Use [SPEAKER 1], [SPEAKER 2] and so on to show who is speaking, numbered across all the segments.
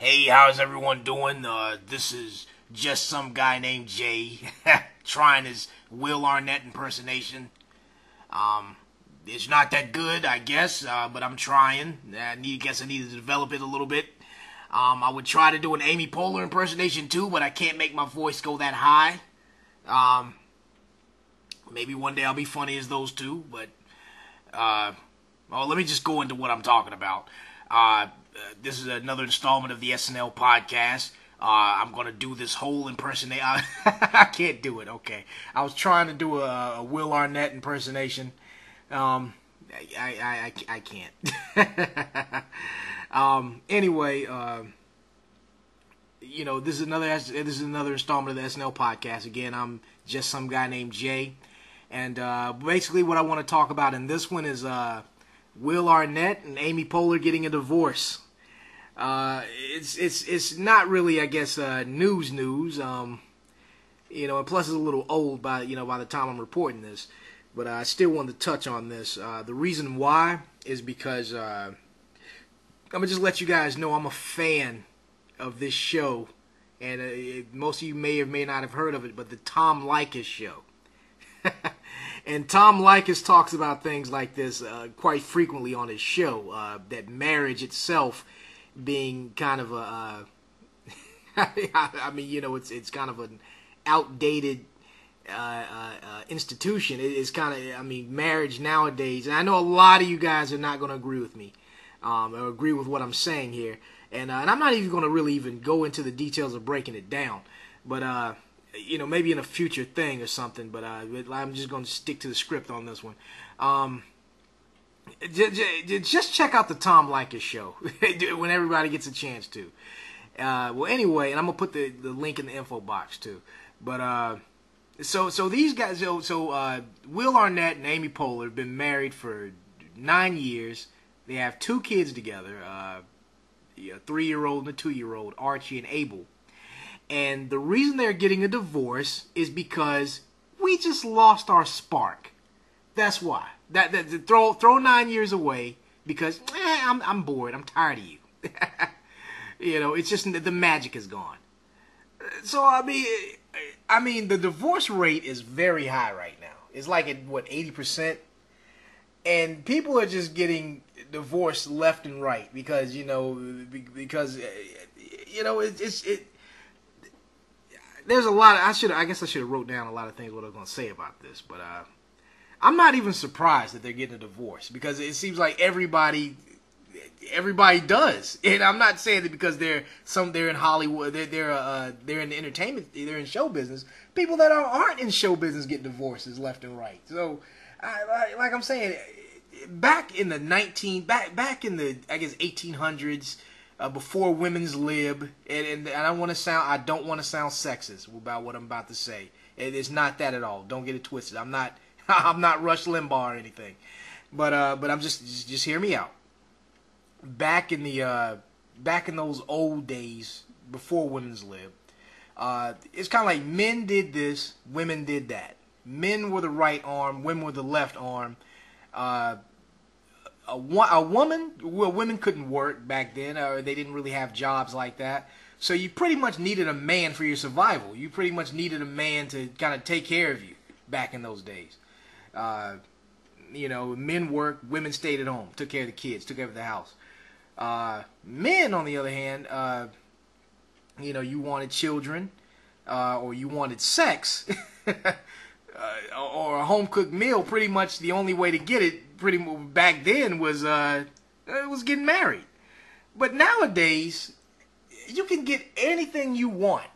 [SPEAKER 1] Hey, how's everyone doing? This is just some guy named Jay trying his Will Arnett impersonation. It's not that good, I guess, but I'm trying. I guess I need to develop it a little bit. I would try to do an Amy Poehler impersonation too, but I can't make my voice go that high. Maybe one day I'll be funny as those two, but let me just go into what I'm talking about. This is another installment of the SNL Podcast. I'm going to do this whole impersonation. I can't do it, okay. I was trying to do a Will Arnett impersonation. I can't. Anyway, this is another installment of the SNL Podcast. Again, I'm just some guy named Jay. And basically what I want to talk about in this one is Will Arnett and Amy Poehler getting a divorce. It's not really, I guess, news. And plus it's a little old by the time I'm reporting this. But I still wanted to touch on this. The reason why is because I'm gonna just let you guys know I'm a fan of this show, and most of you may or may not have heard of it, but the Tom Leykis Show. And Tom Leykis talks about things like this quite frequently on his show. That marriage itself being kind of a, it's kind of an outdated institution. It's kind of, marriage nowadays. And I know a lot of you guys are not going to agree with me, or agree with what I'm saying here. And I'm not even going to really even go into the details of breaking it down. But maybe in a future thing or something, but I'm just going to stick to the script on this one. Just check out the Tom Leykis Show when everybody gets a chance to. Anyway, and I'm going to put the link in the info box too. But so these guys, Will Arnett and Amy Poehler have been married for 9 years. They have 2 kids together, a 3-year-old and a 2-year-old, Archie and Abel. And the reason they're getting a divorce is because we just lost our spark. That's why. Throw 9 years away because I'm bored. I'm tired of you. It's just the magic is gone. So the divorce rate is very high right now. It's like at 80%, and people are just getting divorced left and right because there's a lot of, I guess I should have wrote down a lot of things what I was going to say about this, but I'm not even surprised that they're getting a divorce because it seems like everybody does. And I'm not saying that because they're in Hollywood, they're in entertainment, they're in show business. People that aren't in show business get divorces left and right. So, like I'm saying, back in the 1800s. Before women's lib, and I don't want to sound sexist about what I'm about to say. It's not that at all. Don't get it twisted. I'm not Rush Limbaugh or anything, but I'm just hear me out. Back in those old days before women's lib, it's kind of like men did this, women did that. Men were the right arm, women were the left arm. Women couldn't work back then, or they didn't really have jobs like that. So you pretty much needed a man for your survival. You pretty much needed a man to kind of take care of you back in those days. Men worked, women stayed at home, took care of the kids, took care of the house. Men, on the other hand, you wanted children, or you wanted sex, or a home-cooked meal. Pretty much the only way to get it back then was getting married. But nowadays, you can get anything you want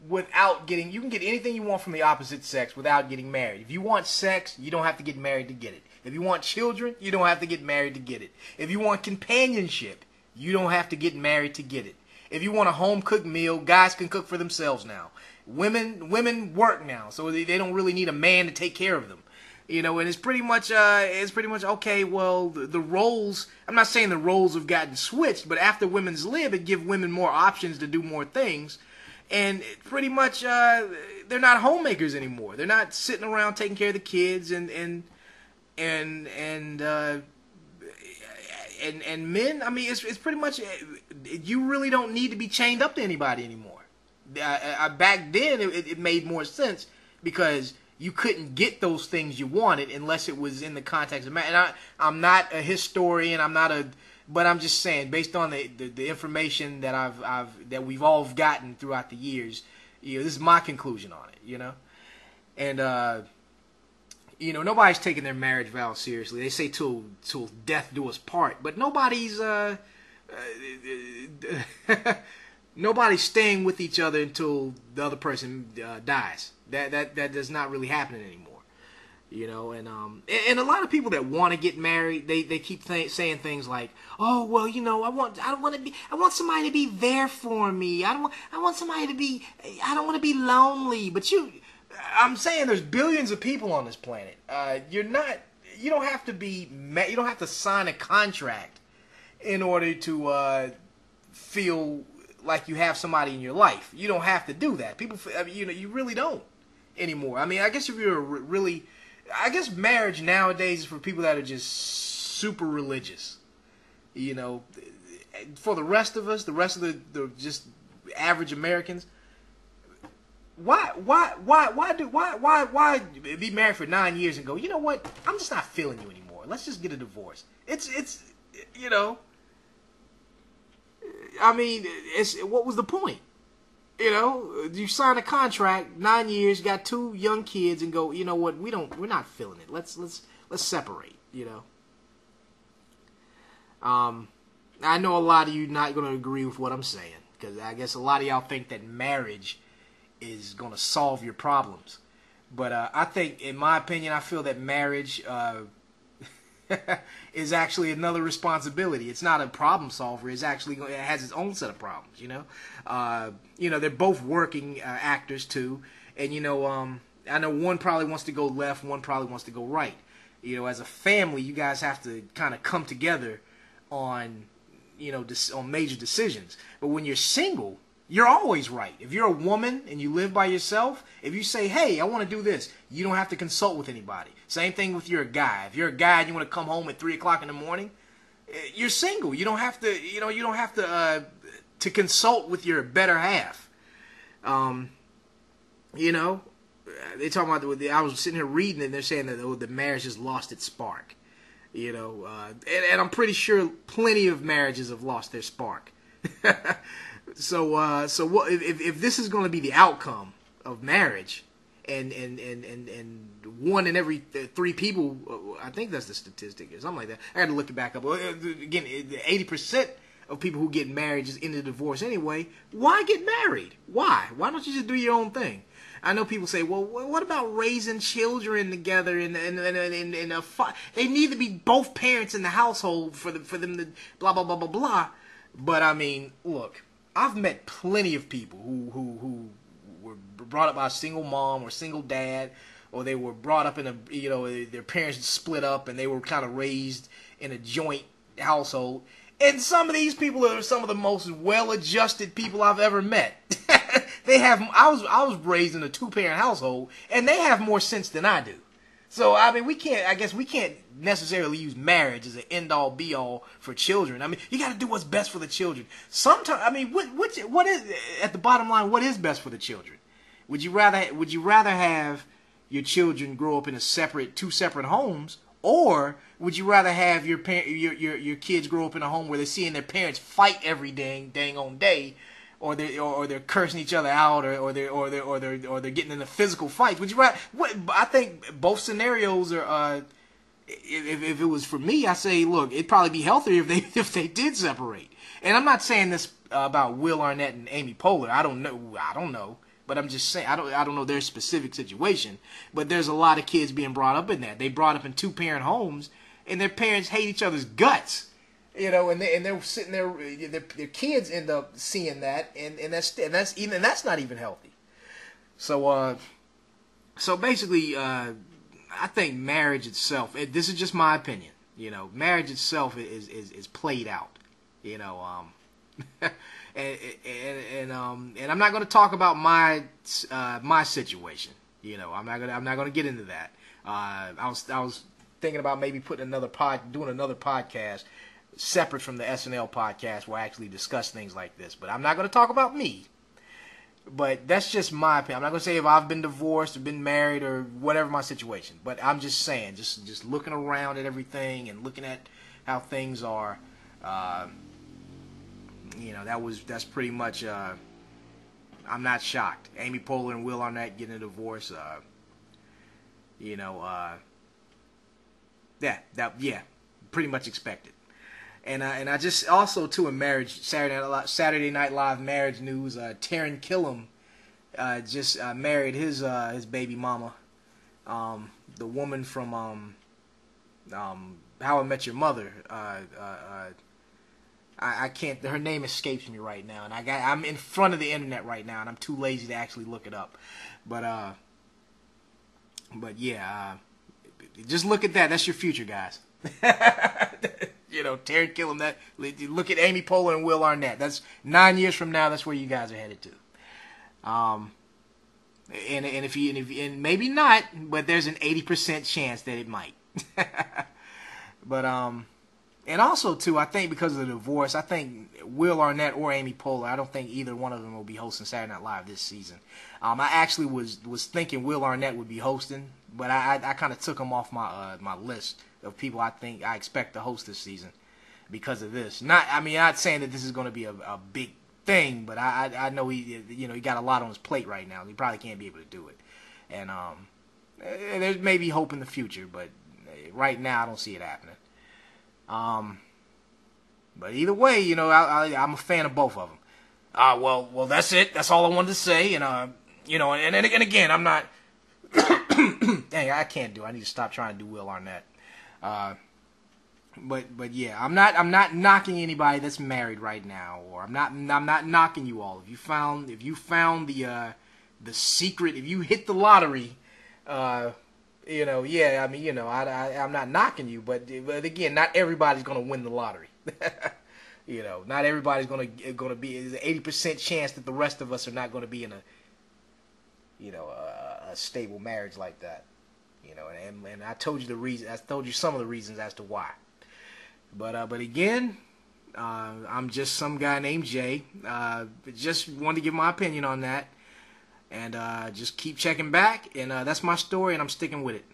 [SPEAKER 1] you can get anything you want from the opposite sex without getting married. If you want sex, you don't have to get married to get it. If you want children, you don't have to get married to get it. If you want companionship, you don't have to get married to get it. If you want a home-cooked meal, guys can cook for themselves now. Women work now, so they don't really need a man to take care of them. And it's pretty much okay. Well, the roles. I'm not saying the roles have gotten switched, but after women's lib, it give women more options to do more things, and pretty much they're not homemakers anymore. They're not sitting around taking care of the kids and and men, I mean, it's pretty much, you really don't need to be chained up to anybody anymore. Back then, it made more sense because you couldn't get those things you wanted unless it was in the context of marriage. And I'm not a historian. But I'm just saying, based on the information that that we've all gotten throughout the years, this is my conclusion on it. And nobody's taking their marriage vows seriously. They say till death do us part, but nobody's nobody's staying with each other until the other person dies. That does not really happen anymore, And a lot of people that want to get married, they keep saying things like, "Oh, well, I want somebody to be there for me. I want somebody to be. I don't want to be lonely." But I'm saying there's billions of people on this planet. You don't have to sign a contract in order to feel like you have somebody in your life. You don't have to do that. People, you really don't anymore. I mean, I guess if you're I guess marriage nowadays is for people that are just super religious. For the rest of us, the rest of the just average Americans, why be married for 9 years and go, you know what? I'm just not feeling you anymore. Let's just get a divorce. I mean, what was the point? You sign a contract, 9 years, got 2 young kids, and go, you know what? We're not feeling it. Let's separate. I know a lot of you not going to agree with what I'm saying, because I guess a lot of y'all think that marriage is going to solve your problems. But I think, in my opinion, I feel that marriage is actually another responsibility. It's not a problem solver. It has its own set of problems. They're both working actors too, and I know one probably wants to go left, one probably wants to go right. As a family, you guys have to kind of come together on on major decisions. But when you're single, you're always right. If you're a woman and you live by yourself, if you say, "Hey, I want to do this," you don't have to consult with anybody. Same thing with you're a guy. If you're a guy and you want to come home at 3 o'clock in the morning, you're single. You don't have to, to consult with your better half. They talking about I was sitting here reading and they're saying that the marriage has lost its spark. And I'm pretty sure plenty of marriages have lost their spark. So what if this is going to be the outcome of marriage, and 1 in every 3 people, I think that's the statistic or something like that. I had to look it back up. Again, 80% of people who get married just end in divorce anyway. Why get married? Why? Why don't you just do your own thing? I know people say, "Well, what about raising children together?" And they need to be both parents in the household for them to blah blah blah blah blah. But I mean, look. I've met plenty of people who were brought up by a single mom or single dad, or they were brought up in their parents split up and they were kind of raised in a joint household. And some of these people are some of the most well-adjusted people I've ever met. I was raised in a 2-parent household, and they have more sense than I do. So I mean, we can't necessarily use marriage as an end-all be-all for children. I mean, you got to do what's best for the children. Sometimes, I mean, what is at the bottom line? What is best for the children? Would you rather have your children grow up in 2 separate homes, or would you rather have your kids grow up in a home where they're seeing their parents fight every dang on day? Or they're cursing each other out, or they're getting into physical fights. Would you rather? I think both scenarios are. If it was for me, I say, look, it'd probably be healthier if they did separate. And I'm not saying this about Will Arnett and Amy Poehler. I don't know. But I'm just saying I don't know their specific situation. But there's a lot of kids being brought up in that. They brought up in 2-parent homes, and their parents hate each other's guts. And they're sitting there. Their kids end up seeing that, and that's not even healthy. So basically, I think marriage itself. This is just my opinion. Marriage itself is played out. And I'm not going to talk about my situation. I'm not going to get into that. I was thinking about maybe doing another podcast. separate from the SNL podcast where I actually discuss things like this. But I'm not going to talk about me. But that's just my opinion. I'm not going to say if I've been divorced or been married or whatever my situation. But I'm just saying, just looking around at everything and looking at how things are, that's pretty much, I'm not shocked. Amy Poehler and Will Arnett getting a divorce, pretty much expected. And I just also too in marriage Saturday Night Live marriage news. Taran Killam just married his baby mama, the woman from How I Met Your Mother. I can't. Her name escapes me right now, and I'm in front of the internet right now, and I'm too lazy to actually look it up. But yeah, just look at that. That's your future, guys. Taran Killam. Look at Amy Poehler and Will Arnett. That's 9 years from now. That's where you guys are headed to. And maybe not, but there's an 80% chance that it might. But and also too, I think because of the divorce, I think Will Arnett or Amy Poehler, I don't think either one of them will be hosting Saturday Night Live this season. I actually was thinking Will Arnett would be hosting, but I kind of took him off my list of people I expect to host this season because of this. Not saying that this is going to be a big thing, but I know he got a lot on his plate right now. He probably can't be able to do it, and there's maybe hope in the future, but right now I don't see it happening. But either way, I'm a fan of both of them. Well, that's it. That's all I wanted to say, and and again, I'm not. Dang, I can't do. I need to stop trying to do Will Arnett. But yeah, I'm not knocking anybody that's married right now, or I'm not knocking you all. If you found the secret, if you hit the lottery, I'm not knocking you, but again, not everybody's gonna win the lottery. Not everybody's gonna be. There's an 80% chance that the rest of us are not gonna be in a stable marriage like that. And I told you the reason. I told you some of the reasons as to why. But again, I'm just some guy named Jay. Just wanted to give my opinion on that, and just keep checking back. And that's my story, and I'm sticking with it.